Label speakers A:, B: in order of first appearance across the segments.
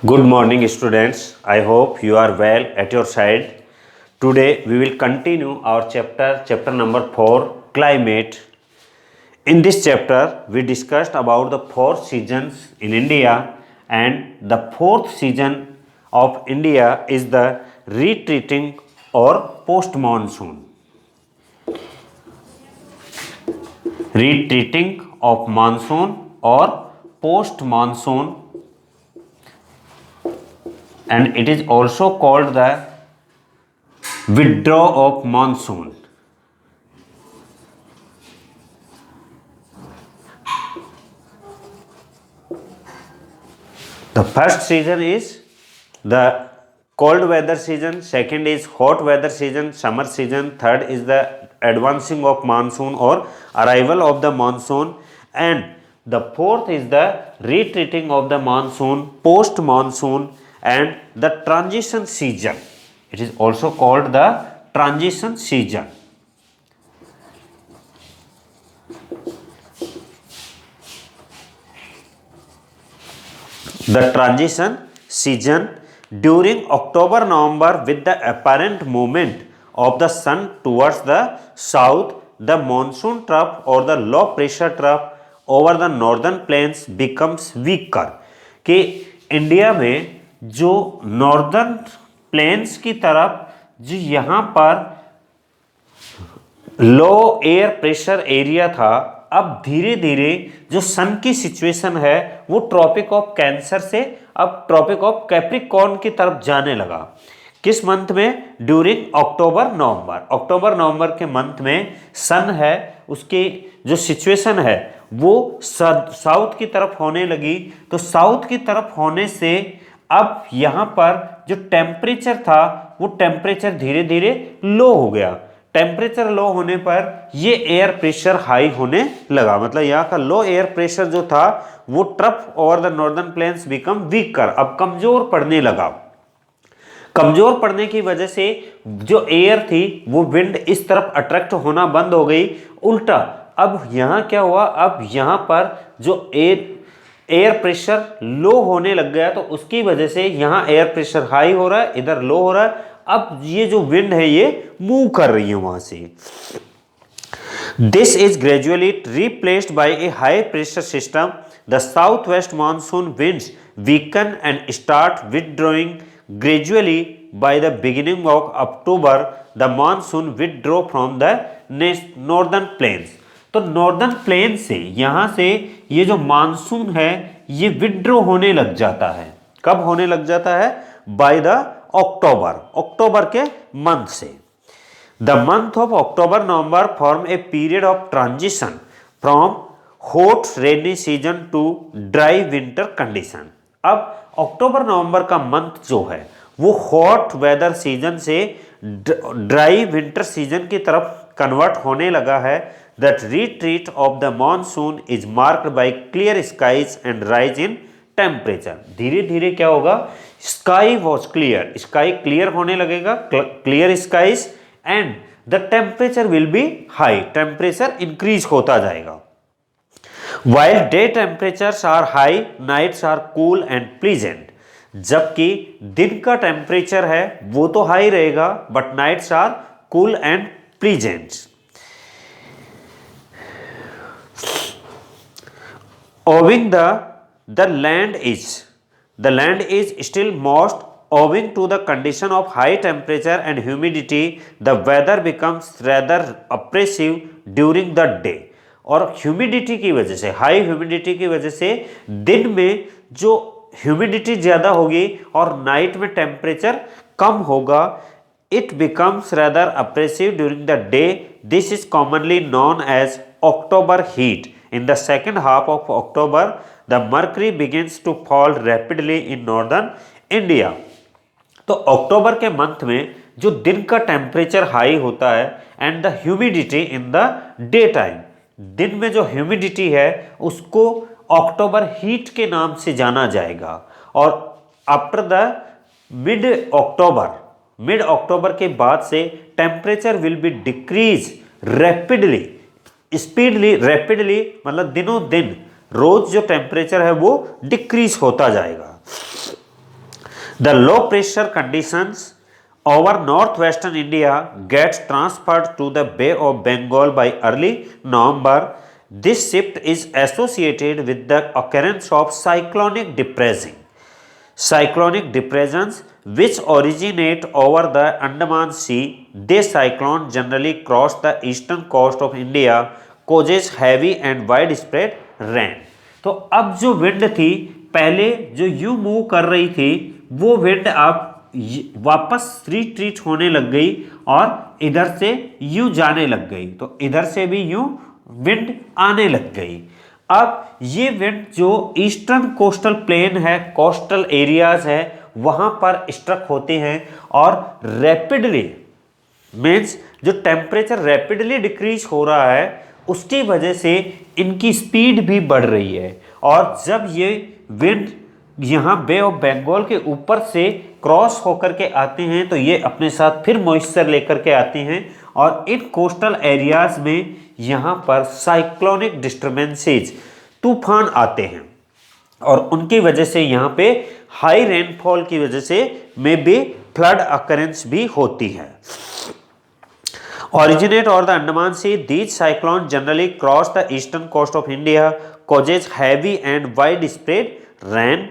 A: Good morning, students. I hope you are well at your side. Today we will continue our chapter number 4, climate. In this chapter, we discussed about the 4 seasons in India, and the 4th season of India is the retreating or post monsoon. Retreating of monsoon or post monsoon, and it is also called the withdrawal of monsoon. The first season is the cold weather season, second is hot weather season, summer season, third is the advancing of monsoon or arrival of the monsoon, and the fourth is the retreating of the monsoon, post monsoon, and the transition season. It is also called the transition season. The transition season during October-November, with the apparent movement of the sun towards the south, the monsoon trough or the low pressure trough over the northern plains becomes weaker. कि India में जो northern plains की तरफ जो यहाँ पर लो air pressure area था, अब धीरे धीरे जो सन की सिचुएशन है वो ट्रॉपिक ऑफ कैंसर से अब ट्रॉपिक ऑफ कैप्रिकॉर्न की तरफ जाने लगा। किस मंथ में? ड्यूरिंग अक्टूबर नवंबर के मंथ में सन है, उसकी जो सिचुएशन है वो साउथ की तरफ होने लगी। तो साउथ की तरफ होने से अब यहाँ पर जो टेम्परेचर था वो टेम्परेचर धीरे धीरे लो हो गया। टेम्परेचर लो होने पर ये एयर प्रेशर हाई होने लगा, मतलब यहाँ का लो एयर प्रेशर जो था वो trough over the northern plains become weaker, अब कमजोर पड़ने लगा। कमजोर पड़ने की वजह से जो एयर थी वो विंड इस तरफ अट्रैक्ट होना बंद हो गई। उल्टा अब यहाँ क्या हुआ, अब यहाँ पर जो एयर प्रेशर लो होने लग गया, तो उसकी वजह से यहाँ एयर प्रेशर हाई हो रहा है, इधर लो हो रहा है। अब ये जो विंड है ये मूव कर रही है वहां से। This is gradually replaced by A high pressure system. The south west monsoon winds weaken and start withdrawing gradually by the beginning of October. The monsoon withdraw from the northern plains. तो northern plain से यहाँ से ये जो monsoon है ये withdraw होने लग जाता है। कब होने लग जाता है? बाय द अक्टूबर के मंथ से। The month of October November form a period of transition from hot rainy season to dry winter condition. अब अक्टूबर नवंबर का मंथ जो है वो हॉट वेदर सीजन से ड्राई विंटर सीजन की तरफ कन्वर्ट होने लगा है। That retreat of the monsoon is marked by clear skies and rise in temperature. धीरे धीरे क्या होगा? Sky was clear, sky clear होने लगेगा, clear skies, and the temperature will be high, temperature increase होता जाएगा। While day temperatures are high, nights are cool and pleasant. जबकि दिन का टेम्परेचर है वो तो हाई रहेगा, but nights are cool and pleasant. Owing the land is still most owing to the condition of high temperature and humidity. The weather becomes rather oppressive during the day. और humidity की वजह से, high humidity की वजह से दिन में जो ह्यूमिडिटी ज़्यादा होगी और नाइट में टेम्परेचर कम होगा। It becomes rather oppressive during the day. This is commonly known as October heat. In the second half of October, the mercury begins to fall rapidly in northern India. तो अक्टूबर के month में जो दिन का temperature high होता है and the humidity in the day time, दिन में जो ह्यूमिडिटी है उसको अक्टूबर हीट के नाम से जाना जाएगा। और आफ्टर द मिड अक्टूबर के बाद से temperature will be decrease rapidly, speedily, rapidly मतलब दिनों दिन रोज जो टेम्परेचर है वो डिक्रीज होता जाएगा। The low pressure conditions over northwestern India gets transferred to the Bay of Bengal by early November. This shift is associated with the occurrence of cyclonic depressions which originate over the Andaman Sea. These cyclones generally cross the eastern coast of India, causes heavy and widespread rain. तो अब जो wind थी पहले जो you move कर रही थी वो विंड अब वापस रिट्रीट होने लग गई और इधर से यू जाने लग गई, तो इधर से भी यू विंड आने लग गई। अब ये विंड जो ईस्टर्न कोस्टल प्लेन है, कोस्टल एरियाज है, वहां पर स्ट्रक होते हैं और रैपिडली मीन्स जो टेम्परेचर रैपिडली डिक्रीज हो रहा है उसकी वजह से इनकी स्पीड भी बढ़ रही है। और जब ये विंड यहाँ बे ऑफ बंगाल के ऊपर से क्रॉस होकर के आते हैं तो ये अपने साथ फिर मॉइस्चर लेकर के आते हैं और इन कोस्टल एरियाज में यहाँ पर साइक्लोनिक डिस्टर्बेंसेज तूफान आते हैं और उनकी वजह से यहाँ पे हाई रेनफॉल की वजह से में भी फ्लड अकरेंस भी होती है। Originate over the Andaman Sea, these cyclones generally cross the eastern coast of India, causes heavy and widespread rain.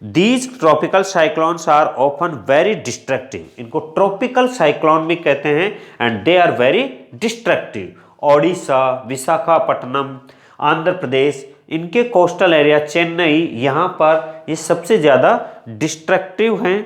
A: These tropical cyclones are often very destructive. इनको tropical cyclone भी कहते हैं and they are very destructive. Odisha, Visakhapatnam, Andhra Pradesh, इनके coastal area, Chennai, यहाँ पर ये सबसे ज़्यादा डिस्ट्रक्टिव हैं।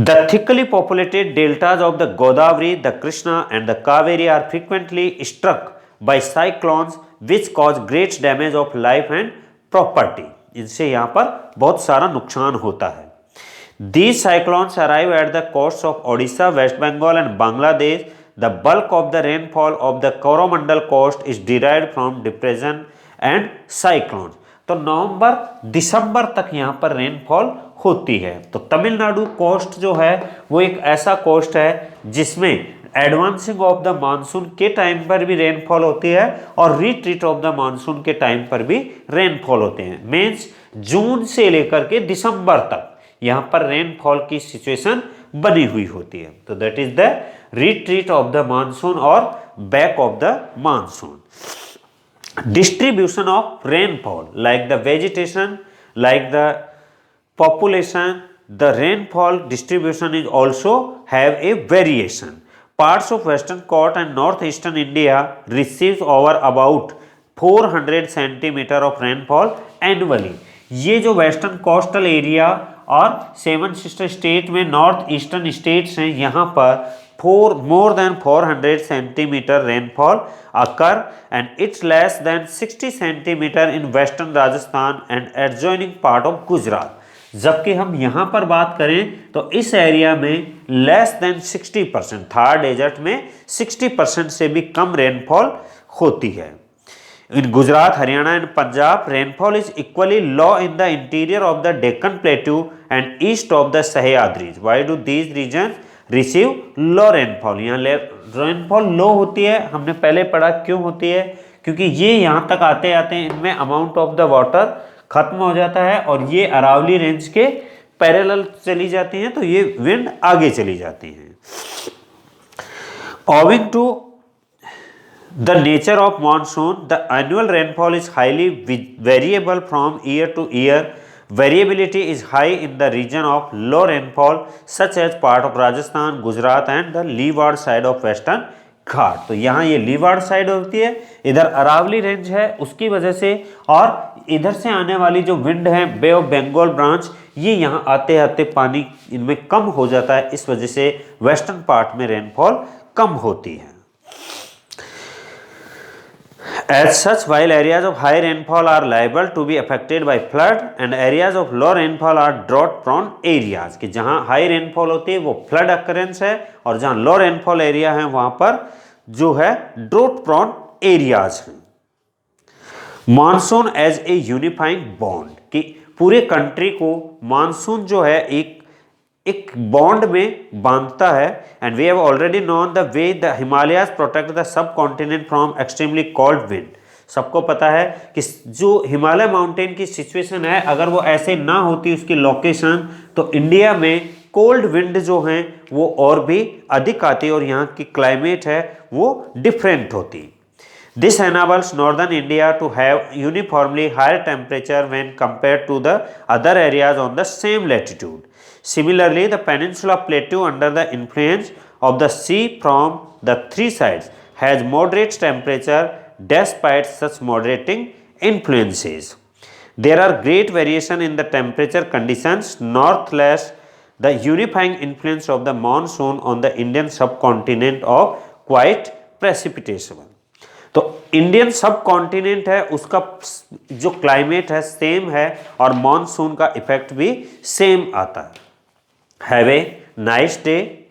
A: The thickly populated deltas of the Godavari, the Krishna and the Kaveri are frequently struck by cyclones which cause great damage of life and property. इनसे यहाँ पर बहुत सारा नुकसान होता है। These cyclones arrive at the coasts of Odisha, West Bengal and Bangladesh. The bulk of the rainfall of the Coromandel coast is derived from depression and cyclones. तो नवंबर दिसंबर तक यहाँ पर रेनफॉल होती है। तो तमिलनाडु कोस्ट जो है वो एक ऐसा कोस्ट है जिसमें एडवांसिंग ऑफ द मानसून के टाइम पर भी रेनफॉल होती है और रिट्रीट ऑफ द मानसून के टाइम पर भी रेनफॉल होते हैं। मीन्स जून से लेकर के दिसंबर तक यहाँ पर रेनफॉल की सिचुएशन बनी हुई होती है। तो that is the retreat of the monsoon और back of the monsoon. Distribution of rainfall, like the vegetation, like the population, the rainfall distribution is also have a variation. Parts of western coast and northeastern India receives over about 400 centimeter of rainfall annually. ये जो western coastal area और seven sister state में north eastern states हैं यहाँ पर more than 400 centimeter rainfall occur and it's less than 60 centimeter in western Rajasthan and adjoining part of Gujarat. जबकि हम यहाँ पर बात करें तो इस एरिया में लेस देन 60%, थार डेजर्ट में 60% से भी कम रेनफॉल होती है। In Gujarat, Haryana and Punjab, rainfall is equally low in the interior of the Deccan Plateau and east of the Sahyadris. Why do these regions receive low rainfall? यहाँ rainfall लो होती है, हमने पहले पढ़ा क्यों होती है, क्योंकि ये यहाँ तक आते आते इनमें अमाउंट ऑफ द वाटर खत्म हो जाता है और ये अरावली रेंज के पैरेलल चली जाती हैं तो ये विंड आगे चली जाती हैं। Owing to the nature of monsoon the annual rainfall is highly variable from year to year. Variability is high in the region of low rainfall such as part of Rajasthan, Gujarat and the leeward side of Western घाट. तो यहाँ ये leeward side होती है, इधर Aravalli range है उसकी वजह से, और इधर से आने वाली जो विंड है बे ऑफ बंगाल ब्रांच, ये यहाँ आते आते पानी इनमें कम हो जाता है, इस वजह से वेस्टर्न पार्ट में रेनफॉल कम होती है। As such, while areas of high rainfall are liable to be affected by flood and areas of low rainfall are drought prone areas, कि जहाँ high rainfall होती है वो flood occurrence है और जहाँ low rainfall area है वहाँ पर जो है drought prone areas हैं। Monsoon as a unifying bond, कि पूरे कंट्री को मानसून जो है एक बॉन्ड में बांधता है। And we have already known the way the Himalayas protect the subcontinent from extremely cold wind, सबको पता है कि जो हिमालय माउंटेन की सिचुएशन है, अगर वो ऐसे ना होती उसकी लोकेशन, तो इंडिया में कोल्ड विंड जो हैं वो और भी अधिक आती और यहाँ की क्लाइमेट है वो डिफरेंट होती। This enables northern India to have uniformly higher temperature when compared to the other areas on the same latitude. Similarly, the peninsula plateau under the influence of the sea from the three sides has moderate temperature despite such moderating influences. There are great variation in the temperature conditions northwest. The unifying influence of the monsoon on the Indian subcontinent of quite precipitation. तो Indian सब continent है उसका जो climate है same है और monsoon का effect भी सेम आता है। Have a nice day.